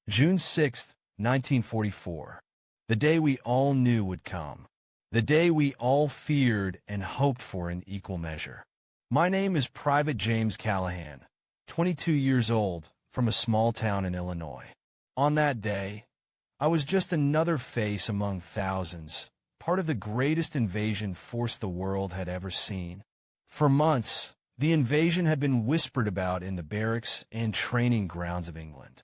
June 6th, 1944. The day we all knew would come. The day we all feared and hoped for in equal measure. My name is Private James Callahan, 22 years old, from a small town in Illinois. On that day, I was just another face among thousands, part of the greatest invasion force the world had ever seen. For months, the invasion had been whispered about in the barracks and training grounds of England.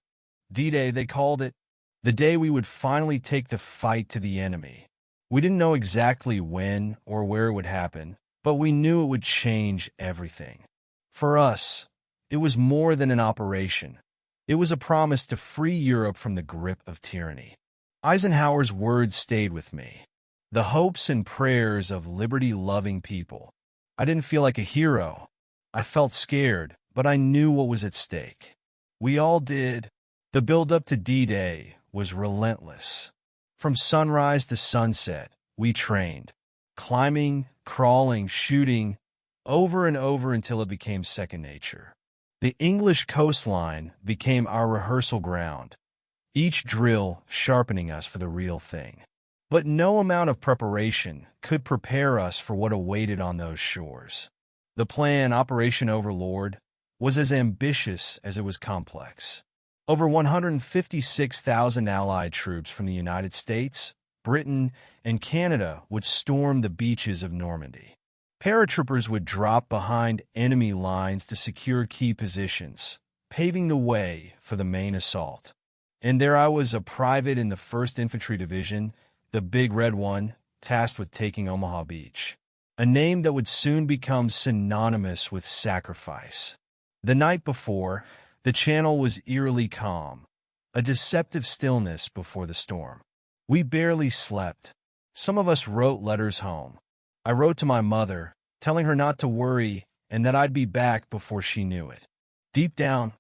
D-Day, they called it, the day we would finally take the fight to the enemy. We didn't know exactly when or where it would happen, but we knew it would change everything. For us, it was more than an operation. It was a promise to free Europe from the grip of tyranny. Eisenhower's words stayed with me. The hopes and prayers of liberty-loving people. I didn't feel like a hero. I felt scared, but I knew what was at stake. We all did. The build-up to D-Day was relentless. From sunrise to sunset, we trained. Climbing, crawling, shooting, over and over until it became second nature. The English coastline became our rehearsal ground, each drill sharpening us for the real thing. But no amount of preparation could prepare us for what awaited on those shores. The plan, Operation Overlord, was as ambitious as it was complex. Over 156,000 Allied troops from the United States, Britain, and Canada would storm the beaches of Normandy. Paratroopers would drop behind enemy lines to secure key positions, paving the way for the main assault. And there I was, a private in the 1st Infantry Division, the Big Red One, tasked with taking Omaha Beach, a name that would soon become synonymous with sacrifice. The night before, the channel was eerily calm, a deceptive stillness before the storm. We barely slept. Some of us wrote letters home. I wrote to my mother, telling her not to worry and that I'd be back before she knew it. Deep down,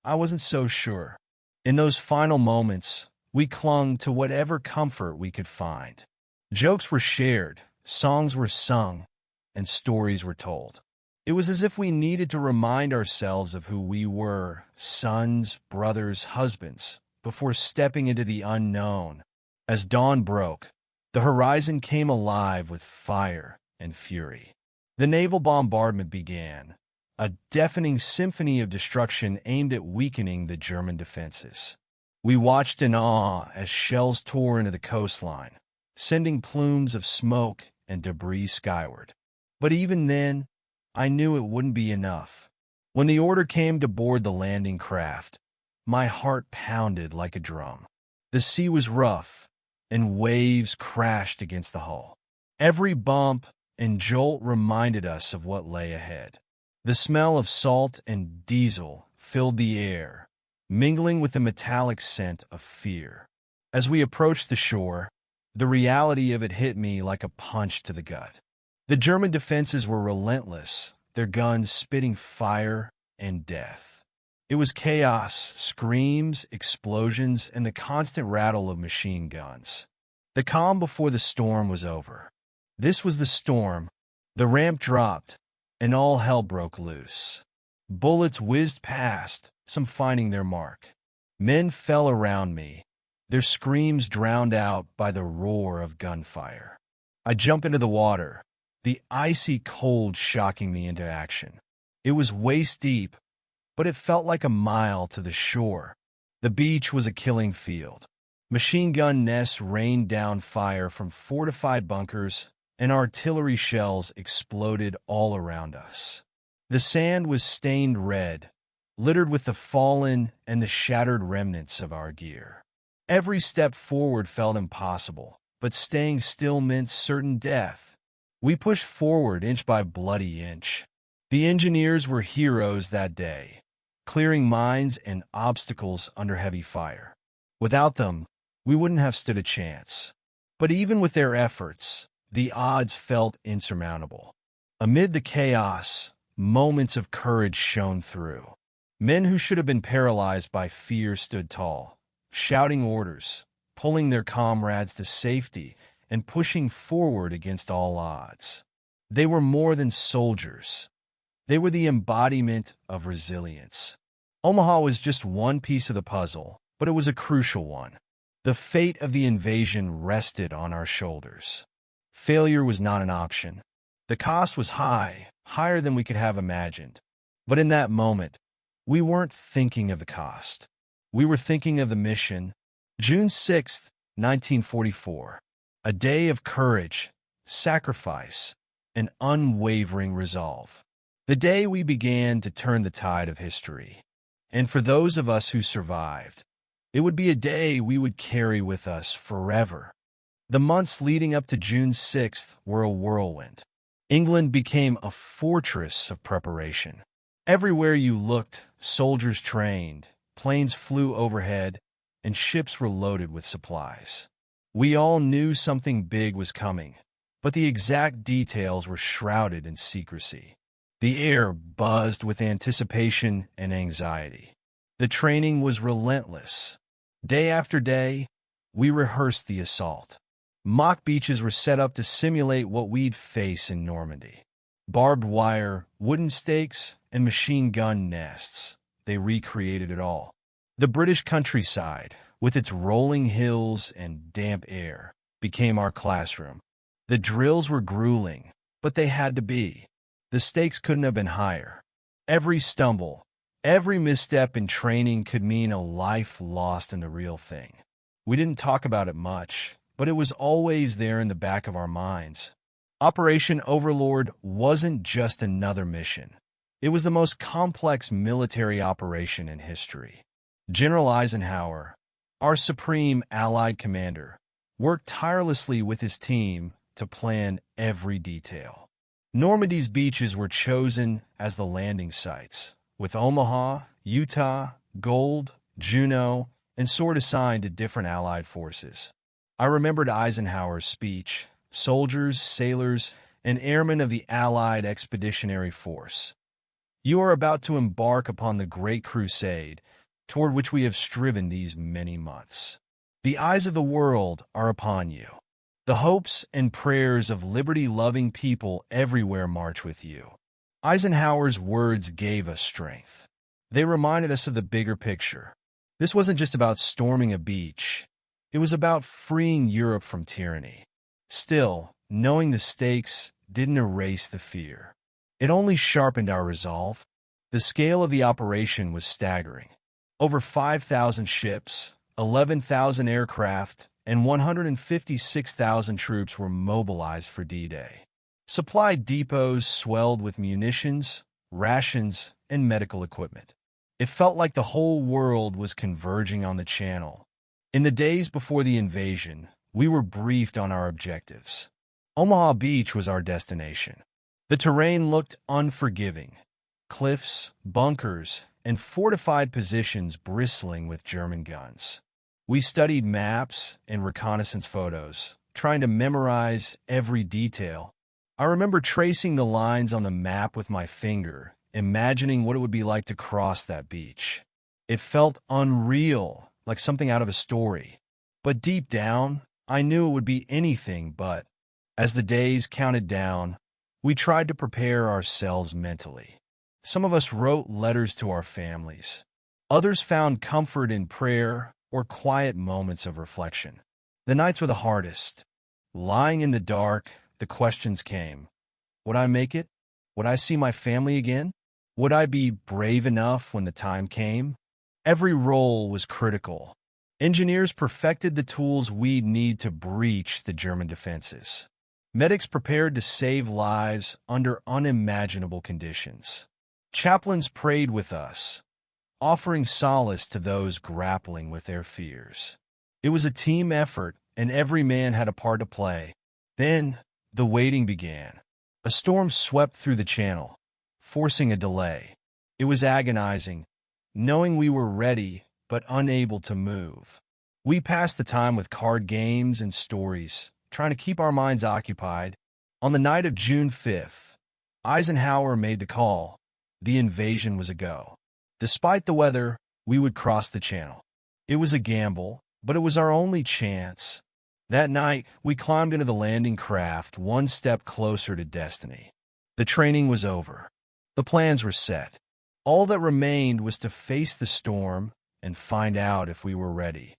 I wasn't so sure. In those final moments, we clung to whatever comfort we could find. Jokes were shared, songs were sung, and stories were told. It was as if we needed to remind ourselves of who we were, sons, brothers, husbands, before stepping into the unknown. As dawn broke, the horizon came alive with fire and fury. The naval bombardment began, a deafening symphony of destruction aimed at weakening the German defenses. We watched in awe as shells tore into the coastline, sending plumes of smoke and debris skyward. But even then, I knew it wouldn't be enough. When the order came to board the landing craft, my heart pounded like a drum. The sea was rough, and waves crashed against the hull. Every bump and jolt reminded us of what lay ahead. The smell of salt and diesel filled the air, mingling with the metallic scent of fear. As we approached the shore, the reality of it hit me like a punch to the gut. The German defenses were relentless, their guns spitting fire and death. It was chaos, screams, explosions, and the constant rattle of machine guns. The calm before the storm was over. This was the storm. The ramp dropped, and all hell broke loose. Bullets whizzed past, some finding their mark. Men fell around me, their screams drowned out by the roar of gunfire. I jumped into the water, the icy cold shocking me into action. It was waist-deep, but it felt like a mile to the shore. The beach was a killing field. Machine gun nests rained down fire from fortified bunkers, and artillery shells exploded all around us. The sand was stained red, littered with the fallen and the shattered remnants of our gear. Every step forward felt impossible, but staying still meant certain death. We pushed forward inch by bloody inch. The engineers were heroes that day, clearing mines and obstacles under heavy fire. Without them, we wouldn't have stood a chance. But even with their efforts, the odds felt insurmountable. Amid the chaos, moments of courage shone through. Men who should have been paralyzed by fear stood tall, shouting orders, pulling their comrades to safety, and pushing forward against all odds. They were more than soldiers. They were the embodiment of resilience. Omaha was just one piece of the puzzle, but it was a crucial one. The fate of the invasion rested on our shoulders. Failure was not an option. The cost was high, higher than we could have imagined. But in that moment, we weren't thinking of the cost. We were thinking of the mission. June 6th, 1944. A day of courage, sacrifice, and unwavering resolve. The day we began to turn the tide of history. And for those of us who survived, it would be a day we would carry with us forever. The months leading up to June 6th were a whirlwind. England became a fortress of preparation. Everywhere you looked, soldiers trained, planes flew overhead, and ships were loaded with supplies. We all knew something big was coming, but the exact details were shrouded in secrecy. The air buzzed with anticipation and anxiety. The training was relentless. Day after day, we rehearsed the assault. Mock beaches were set up to simulate what we'd face in Normandy. Barbed wire, wooden stakes, and machine gun nests. They recreated it all. The British countryside, with its rolling hills and damp air, became our classroom. The drills were grueling, but they had to be. The stakes couldn't have been higher. Every stumble, every misstep in training could mean a life lost in the real thing. We didn't talk about it much, but it was always there in the back of our minds. Operation Overlord wasn't just another mission. It was the most complex military operation in history. General Eisenhower, our supreme Allied commander, worked tirelessly with his team to plan every detail. Normandy's beaches were chosen as the landing sites, with Omaha, Utah, Gold, Juneau, and Sword assigned to different Allied forces. I remembered Eisenhower's speech: soldiers, sailors, and airmen of the Allied Expeditionary Force. You are about to embark upon the great crusade toward which we have striven these many months. The eyes of the world are upon you. The hopes and prayers of liberty-loving people everywhere march with you. Eisenhower's words gave us strength. They reminded us of the bigger picture. This wasn't just about storming a beach. It was about freeing Europe from tyranny. Still, knowing the stakes didn't erase the fear. It only sharpened our resolve. The scale of the operation was staggering. Over 5,000 ships, 11,000 aircraft, and 156,000 troops were mobilized for D-Day. Supply depots swelled with munitions, rations, and medical equipment. It felt like the whole world was converging on the Channel. In the days before the invasion, we were briefed on our objectives. Omaha Beach was our destination. The terrain looked unforgiving. Cliffs, bunkers, and fortified positions bristling with German guns. We studied maps and reconnaissance photos, trying to memorize every detail. I remember tracing the lines on the map with my finger, imagining what it would be like to cross that beach. It felt unreal, like something out of a story. But deep down, I knew it would be anything but. As the days counted down, we tried to prepare ourselves mentally. Some of us wrote letters to our families. Others found comfort in prayer or quiet moments of reflection. The nights were the hardest. Lying in the dark, the questions came. Would I make it? Would I see my family again? Would I be brave enough when the time came? Every role was critical. Engineers perfected the tools we'd need to breach the German defenses. Medics prepared to save lives under unimaginable conditions. Chaplains prayed with us, offering solace to those grappling with their fears. It was a team effort, and every man had a part to play. Then, the waiting began. A storm swept through the Channel, forcing a delay. It was agonizing, knowing we were ready but unable to move. We passed the time with card games and stories, trying to keep our minds occupied. On the night of June 5th, Eisenhower made the call. The invasion was a go. Despite the weather, we would cross the Channel. It was a gamble, but it was our only chance. That night, we climbed into the landing craft, one step closer to destiny. The training was over. The plans were set. All that remained was to face the storm and find out if we were ready.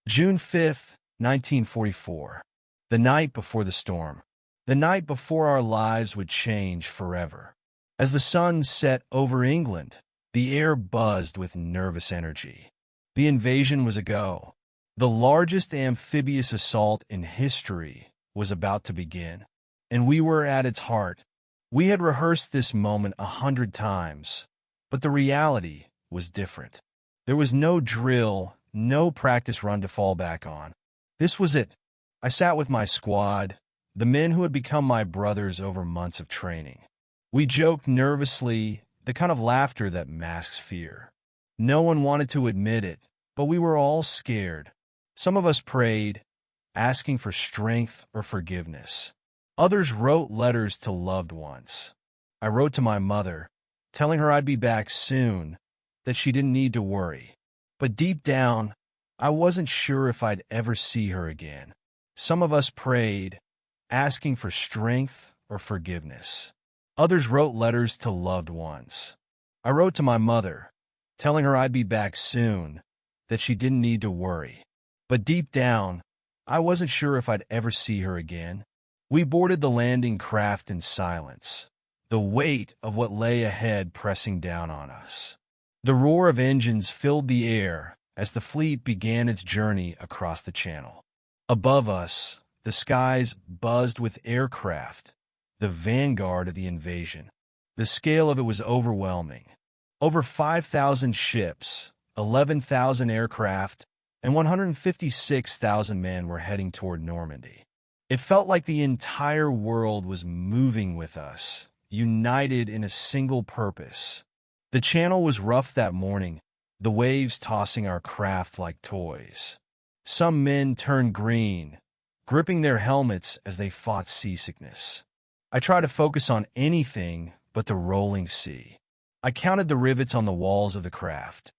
June 5th, 1944. The night before the storm. The night before our lives would change forever. As the sun set over England, the air buzzed with nervous energy. The invasion was a go. The largest amphibious assault in history was about to begin, and we were at its heart. We had rehearsed this moment 100 times, but the reality was different. There was no drill, no practice run to fall back on. This was it. I sat with my squad, the men who had become my brothers over months of training. We joked nervously, the kind of laughter that masks fear. No one wanted to admit it, but we were all scared. Some of us prayed, asking for strength or forgiveness. Others wrote letters to loved ones. I wrote to my mother, telling her I'd be back soon, that she didn't need to worry. But deep down, I wasn't sure if I'd ever see her again. Some of us prayed, asking for strength or forgiveness. Others wrote letters to loved ones. I wrote to my mother, telling her I'd be back soon, that she didn't need to worry. But deep down, I wasn't sure if I'd ever see her again. We boarded the landing craft in silence, the weight of what lay ahead pressing down on us. The roar of engines filled the air as the fleet began its journey across the channel. Above us, the skies buzzed with aircraft, the vanguard of the invasion. The scale of it was overwhelming. Over 5,000 ships, 11,000 aircraft, and 156,000 men were heading toward Normandy. It felt like the entire world was moving with us, united in a single purpose. The channel was rough that morning, the waves tossing our craft like toys. Some men turned green, gripping their helmets as they fought seasickness. I tried to focus on anything but the rolling sea. I counted the rivets on the walls of the craft,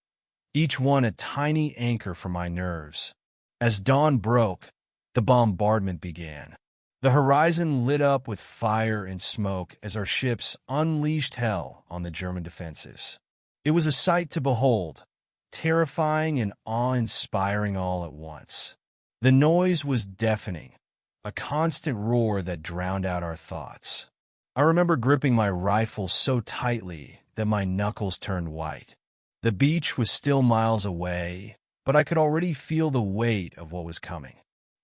each one a tiny anchor for my nerves. As dawn broke, the bombardment began. The horizon lit up with fire and smoke as our ships unleashed hell on the German defenses. It was a sight to behold, terrifying and awe-inspiring all at once. The noise was deafening, a constant roar that drowned out our thoughts. I remember gripping my rifle so tightly that my knuckles turned white. The beach was still miles away, but I could already feel the weight of what was coming.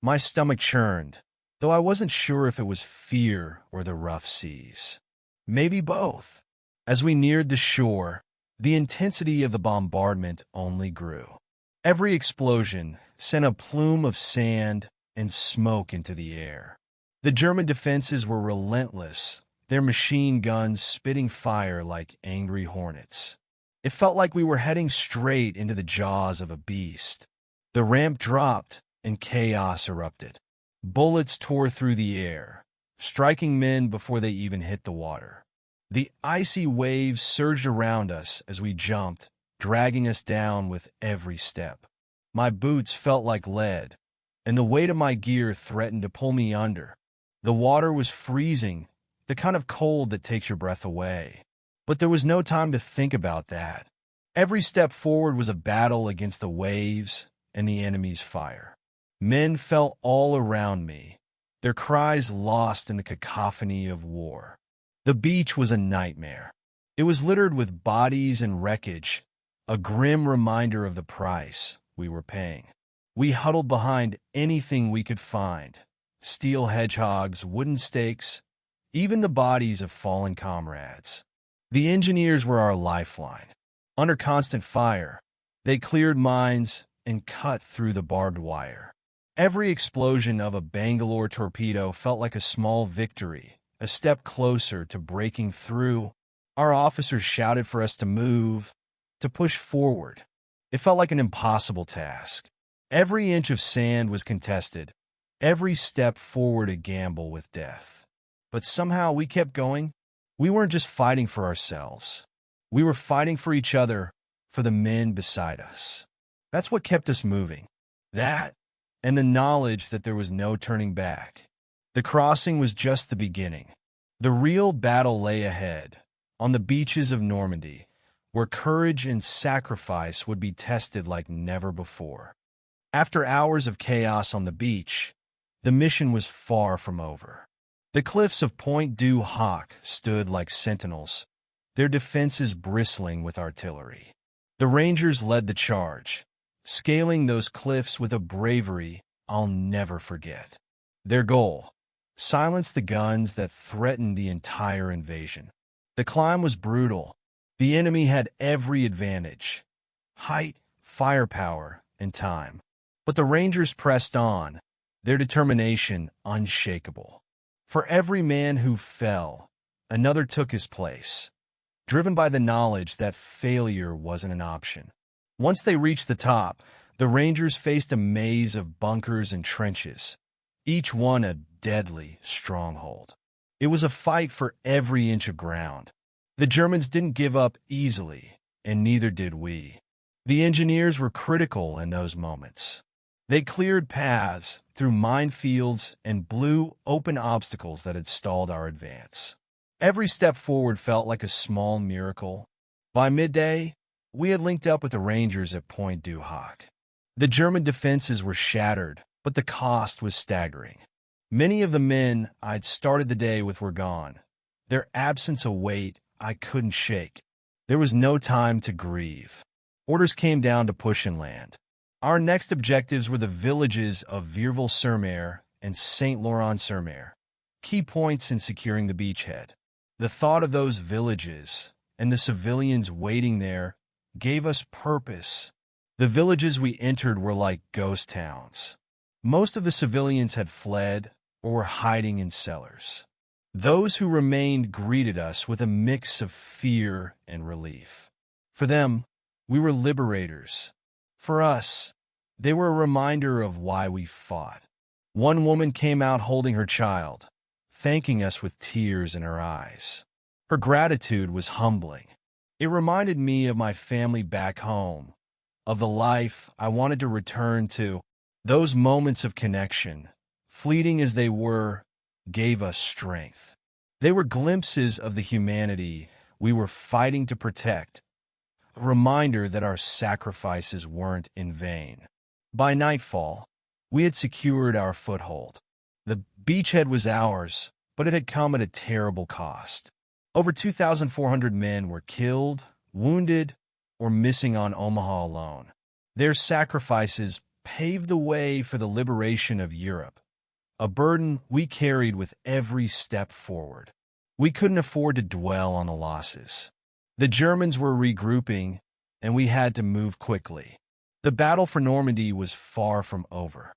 My stomach churned, though I wasn't sure if it was fear or the rough seas. Maybe both. As we neared the shore, the intensity of the bombardment only grew. Every explosion sent a plume of sand and smoke into the air. The German defenses were relentless, their machine guns spitting fire like angry hornets. It felt like we were heading straight into the jaws of a beast. The ramp dropped, and chaos erupted. Bullets tore through the air, striking men before they even hit the water. The icy waves surged around us as we jumped, dragging us down with every step. My boots felt like lead, and the weight of my gear threatened to pull me under. The water was freezing, the kind of cold that takes your breath away. But there was no time to think about that. Every step forward was a battle against the waves and the enemy's fire. Men fell all around me, their cries lost in the cacophony of war. The beach was a nightmare. It was littered with bodies and wreckage, a grim reminder of the price we were paying. We huddled behind anything we could find: steel hedgehogs, wooden stakes, even the bodies of fallen comrades. The engineers were our lifeline. Under constant fire, they cleared mines and cut through the barbed wire. Every explosion of a Bangalore torpedo felt like a small victory, a step closer to breaking through. Our officers shouted for us to move, to push forward. It felt like an impossible task. Every inch of sand was contested, every step forward a gamble with death. But somehow we kept going. We weren't just fighting for ourselves. We were fighting for each other, for the men beside us. That's what kept us moving. That, and the knowledge that there was no turning back. The crossing was just the beginning. The real battle lay ahead, on the beaches of Normandy, where courage and sacrifice would be tested like never before. After hours of chaos on the beach, the mission was far from over. The cliffs of Point du Hoc stood like sentinels, their defenses bristling with artillery. The Rangers led the charge, scaling those cliffs with a bravery I'll never forget. Their goal: silence the guns that threatened the entire invasion. The climb was brutal. The enemy had every advantage: height, firepower, and time. But the Rangers pressed on, their determination unshakable. For every man who fell, another took his place, driven by the knowledge that failure wasn't an option. Once they reached the top, the Rangers faced a maze of bunkers and trenches, each one a deadly stronghold. It was a fight for every inch of ground. The Germans didn't give up easily, and neither did we. The engineers were critical in those moments. They cleared paths through minefields and blew open obstacles that had stalled our advance. Every step forward felt like a small miracle. By midday, we had linked up with the Rangers at Point du Hoc. The German defenses were shattered, but the cost was staggering. Many of the men I'd started the day with were gone, their absence a weight I couldn't shake. There was no time to grieve. Orders came down to push inland. Our next objectives were the villages of Vierville-sur-Mer and Saint-Laurent-sur-Mer, key points in securing the beachhead. The thought of those villages and the civilians waiting there gave us purpose. The villages we entered were like ghost towns. Most of the civilians had fled or were hiding in cellars. Those who remained greeted us with a mix of fear and relief. For them, we were liberators. For us, they were a reminder of why we fought. One woman came out holding her child, thanking us with tears in her eyes. Her gratitude was humbling. It reminded me of my family back home, of the life I wanted to return to. Those moments of connection, fleeting as they were, gave us strength. They were glimpses of the humanity we were fighting to protect, a reminder that our sacrifices weren't in vain. By nightfall, we had secured our foothold. The beachhead was ours, but it had come at a terrible cost. Over 2,400 men were killed, wounded, or missing on Omaha alone. Their sacrifices paved the way for the liberation of Europe, a burden we carried with every step forward. We couldn't afford to dwell on the losses. The Germans were regrouping, and we had to move quickly. The battle for Normandy was far from over.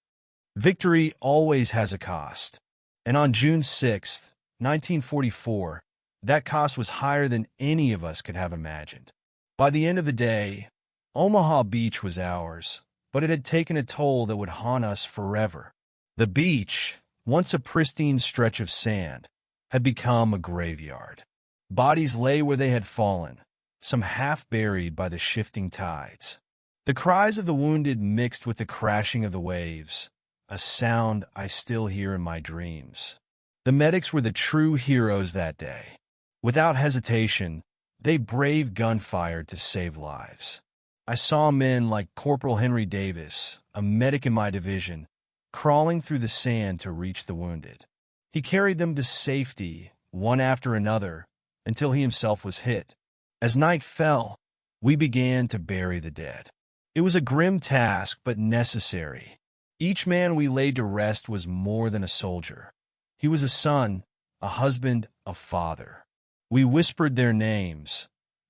Victory always has a cost, and on June 6, 1944, that cost was higher than any of us could have imagined. By the end of the day, Omaha Beach was ours, but it had taken a toll that would haunt us forever. The beach, once a pristine stretch of sand, had become a graveyard. Bodies lay where they had fallen, some half buried by the shifting tides. The cries of the wounded mixed with the crashing of the waves, a sound I still hear in my dreams. The medics were the true heroes that day. Without hesitation, they braved gunfire to save lives. I saw men like Corporal Henry Davis, a medic in my division, crawling through the sand to reach the wounded. He carried them to safety, one after another, until he himself was hit. As night fell, we began to bury the dead. It was a grim task, but necessary. Each man we laid to rest was more than a soldier. He was a son, a husband, a father. We whispered their names,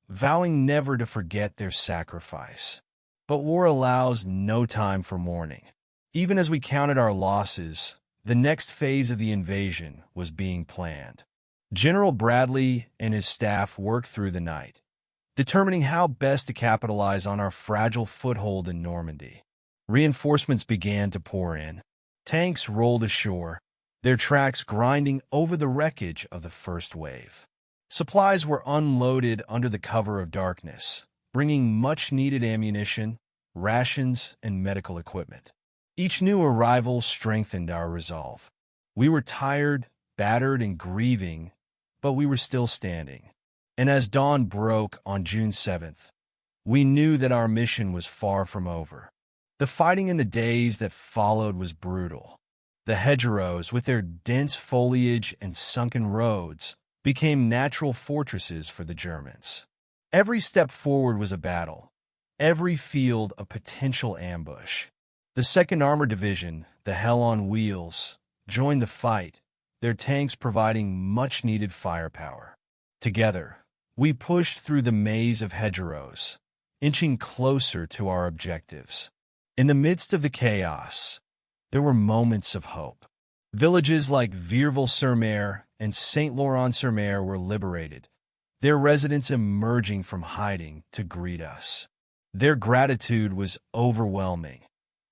vowing never to forget their sacrifice. But war allows no time for mourning. Even as we counted our losses, the next phase of the invasion was being planned. General Bradley and his staff worked through the night, determining how best to capitalize on our fragile foothold in Normandy. Reinforcements began to pour in. Tanks rolled ashore, their tracks grinding over the wreckage of the first wave. Supplies were unloaded under the cover of darkness, bringing much-needed ammunition, rations, and medical equipment. Each new arrival strengthened our resolve. We were tired, battered, and grieving, but we were still standing. And as dawn broke on June 7th, we knew that our mission was far from over. The fighting in the days that followed was brutal. The hedgerows, with their dense foliage and sunken roads, became natural fortresses for the Germans. Every step forward was a battle, every field a potential ambush. The 2nd Armored Division, the Hell on Wheels, joined the fight, their tanks providing much-needed firepower. Together, we pushed through the maze of hedgerows, inching closer to our objectives. In the midst of the chaos, there were moments of hope. Villages like Vierville-sur-Mer and Saint-Laurent-sur-Mer were liberated, their residents emerging from hiding to greet us. Their gratitude was overwhelming,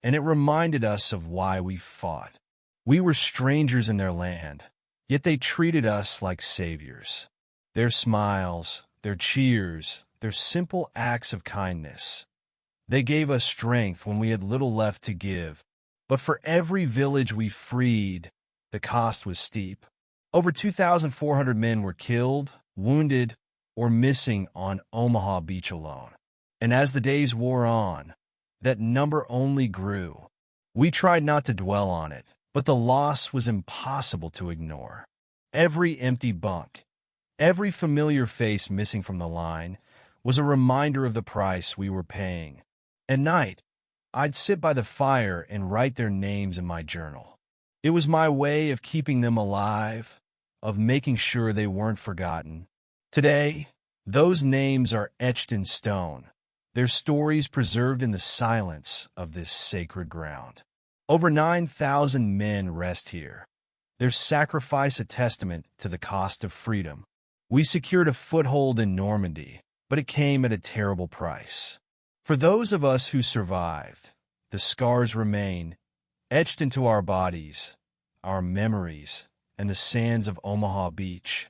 and it reminded us of why we fought. We were strangers in their land, yet they treated us like saviors. Their smiles, their cheers, their simple acts of kindness. They gave us strength when we had little left to give. But for every village we freed, the cost was steep. Over 2,400 men were killed, wounded, or missing on Omaha Beach alone. And as the days wore on, that number only grew. We tried not to dwell on it, but the loss was impossible to ignore. Every empty bunk, every familiar face missing from the line, was a reminder of the price we were paying. At night, I'd sit by the fire and write their names in my journal. It was my way of keeping them alive, of making sure they weren't forgotten. Today, those names are etched in stone, their stories preserved in the silence of this sacred ground. Over 9,000 men rest here, their sacrifice a testament to the cost of freedom. We secured a foothold in Normandy, but it came at a terrible price. For those of us who survived, the scars remain, etched into our bodies, our memories, and the sands of Omaha Beach.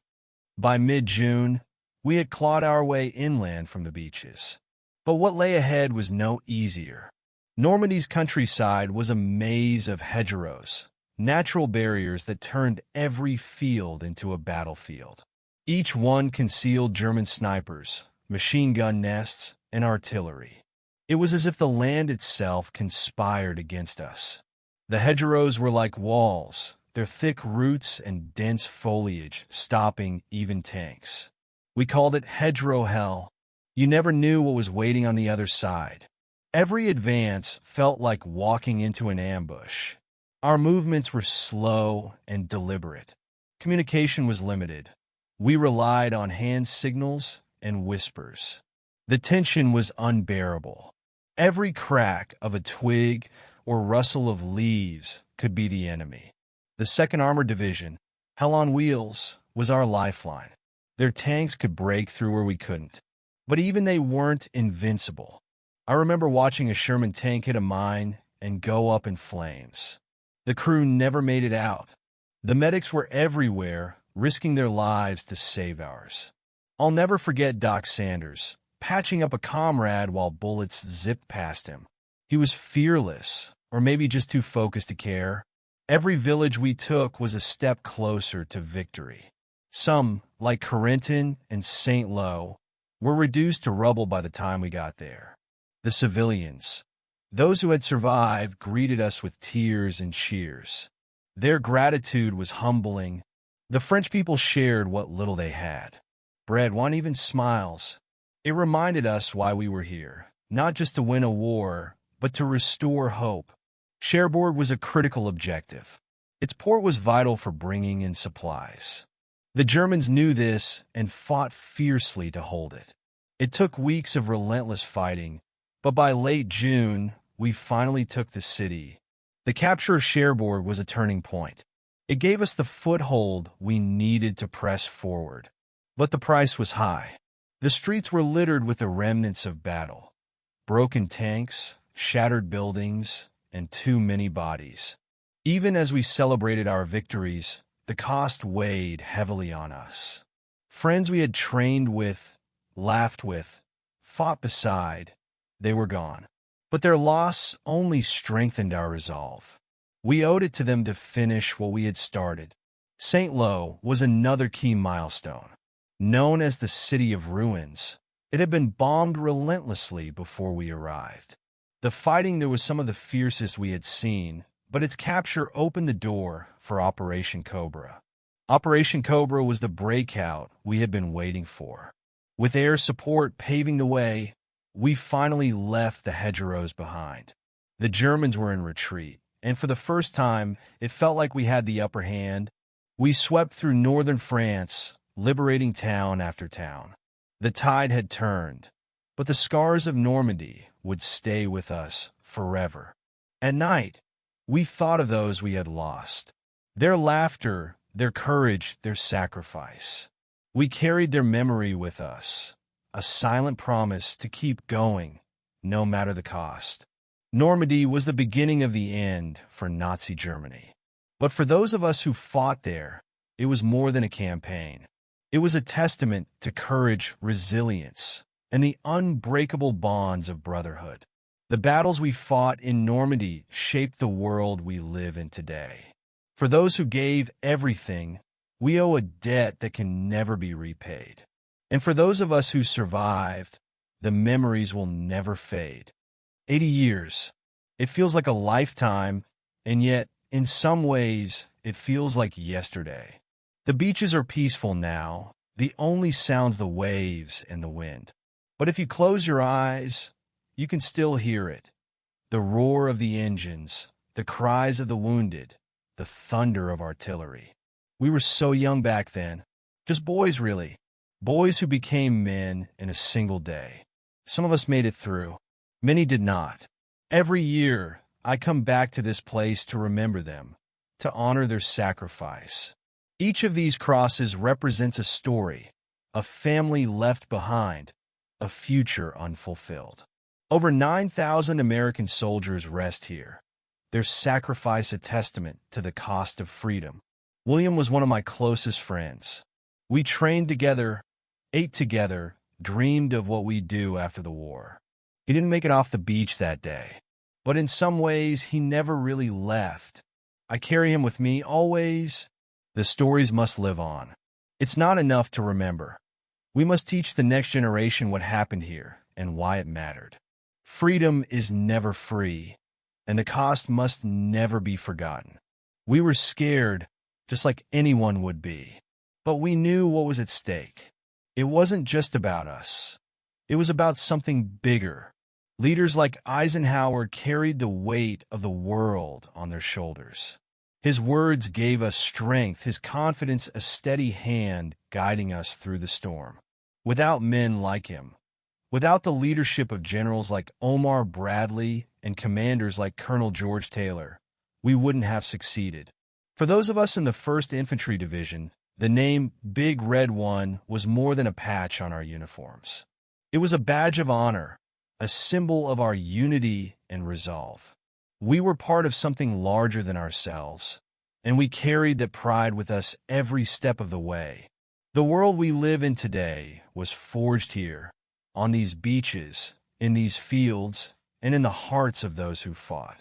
By mid-June, we had clawed our way inland from the beaches. But what lay ahead was no easier. Normandy's countryside was a maze of hedgerows, natural barriers that turned every field into a battlefield. Each one concealed German snipers, machine gun nests, and artillery. It was as if the land itself conspired against us. The hedgerows were like walls, their thick roots and dense foliage stopping even tanks. We called it hedgerow hell. You never knew what was waiting on the other side. Every advance felt like walking into an ambush. Our movements were slow and deliberate. Communication was limited. We relied on hand signals and whispers. The tension was unbearable. Every crack of a twig or rustle of leaves could be the enemy. The 2nd Armored Division, Hell on Wheels, was our lifeline. Their tanks could break through where we couldn't. But even they weren't invincible. I remember watching a Sherman tank hit a mine and go up in flames. The crew never made it out. The medics were everywhere, risking their lives to save ours. I'll never forget Doc Sanders, patching up a comrade while bullets zipped past him. He was fearless, or maybe just too focused to care. Every village we took was a step closer to victory. Some, like Corentin and St. Lo, were reduced to rubble by the time we got there. The civilians, those who had survived, greeted us with tears and cheers. Their gratitude was humbling. The French people shared what little they had. Bread, wine, even smiles. It reminded us why we were here, not just to win a war, but to restore hope. Cherbourg was a critical objective. Its port was vital for bringing in supplies. The Germans knew this and fought fiercely to hold it. It took weeks of relentless fighting, but by late June, we finally took the city. The capture of Cherbourg was a turning point. It gave us the foothold we needed to press forward. But the price was high. The streets were littered with the remnants of battle. Broken tanks, shattered buildings, and too many bodies. Even as we celebrated our victories, the cost weighed heavily on us. Friends we had trained with, laughed with, fought beside, they were gone. But their loss only strengthened our resolve. We owed it to them to finish what we had started. St. Lo was another key milestone. Known as the City of Ruins, it had been bombed relentlessly before we arrived. The fighting there was some of the fiercest we had seen, but its capture opened the door for Operation Cobra. Operation Cobra was the breakout we had been waiting for. With air support paving the way, we finally left the hedgerows behind. The Germans were in retreat, and for the first time, it felt like we had the upper hand. We swept through northern France, liberating town after town. The tide had turned, but the scars of Normandy would stay with us forever. At night, we thought of those we had lost. Their laughter, their courage, their sacrifice. We carried their memory with us, a silent promise to keep going, no matter the cost. Normandy was the beginning of the end for Nazi Germany. But for those of us who fought there, it was more than a campaign. It was a testament to courage, resilience, and the unbreakable bonds of brotherhood. The battles we fought in Normandy shaped the world we live in today. For those who gave everything, we owe a debt that can never be repaid. And for those of us who survived, the memories will never fade. 80 years. It feels like a lifetime, and yet, in some ways, it feels like yesterday. The beaches are peaceful now, the only sound's the waves and the wind. But if you close your eyes, you can still hear it. The roar of the engines, the cries of the wounded, the thunder of artillery. We were so young back then. Just boys, really. Boys who became men in a single day. Some of us made it through. Many did not. Every year, I come back to this place to remember them, to honor their sacrifice. Each of these crosses represents a story, a family left behind, a future unfulfilled. Over 9,000 American soldiers rest here, their sacrifice a testament to the cost of freedom. William was one of my closest friends. We trained together, ate together, dreamed of what we'd do after the war. He didn't make it off the beach that day, but in some ways he never really left. I carry him with me always. The stories must live on. It's not enough to remember. We must teach the next generation what happened here and why it mattered. Freedom is never free, and the cost must never be forgotten. We were scared, just like anyone would be, but we knew what was at stake. It wasn't just about us. It was about something bigger. Leaders like Eisenhower carried the weight of the world on their shoulders. His words gave us strength, his confidence a steady hand guiding us through the storm. Without men like him, without the leadership of generals like Omar Bradley and commanders like Colonel George Taylor, we wouldn't have succeeded. For those of us in the 1st Infantry Division, the name Big Red One was more than a patch on our uniforms. It was a badge of honor, a symbol of our unity and resolve. We were part of something larger than ourselves, and we carried that pride with us every step of the way. The world we live in today was forged here, on these beaches, in these fields, and in the hearts of those who fought.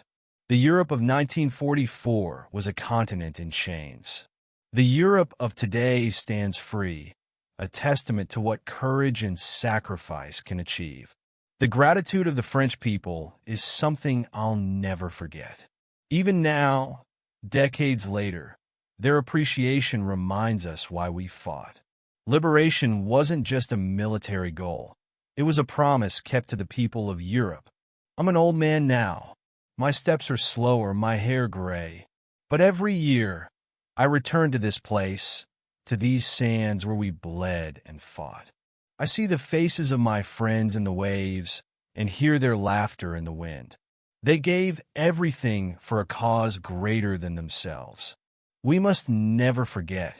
The Europe of 1944 was a continent in chains. The Europe of today stands free, a testament to what courage and sacrifice can achieve. The gratitude of the French people is something I'll never forget. Even now, decades later, their appreciation reminds us why we fought. Liberation wasn't just a military goal. It was a promise kept to the people of Europe. I'm an old man now. My steps are slower, my hair gray. But every year, I return to this place, to these sands where we bled and fought. I see the faces of my friends in the waves and hear their laughter in the wind. They gave everything for a cause greater than themselves. We must never forget,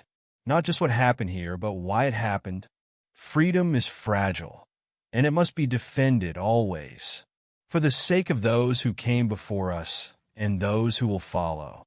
not just what happened here, but why it happened. Freedom is fragile, and it must be defended always, for the sake of those who came before us and those who will follow.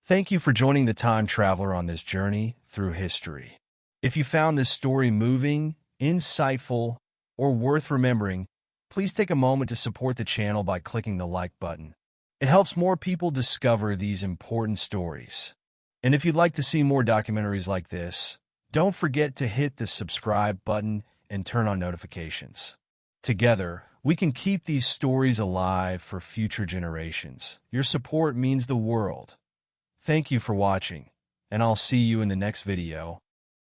Thank you for joining the time traveler on this journey through history. If you found this story moving, insightful, or worth remembering, please take a moment to support the channel by clicking the like button. It helps more people discover these important stories. And if you'd like to see more documentaries like this, Don't forget to hit the subscribe button and turn on notifications. Together, we can keep these stories alive for future generations. Your support means the world. Thank you for watching, and I'll see you in the next video.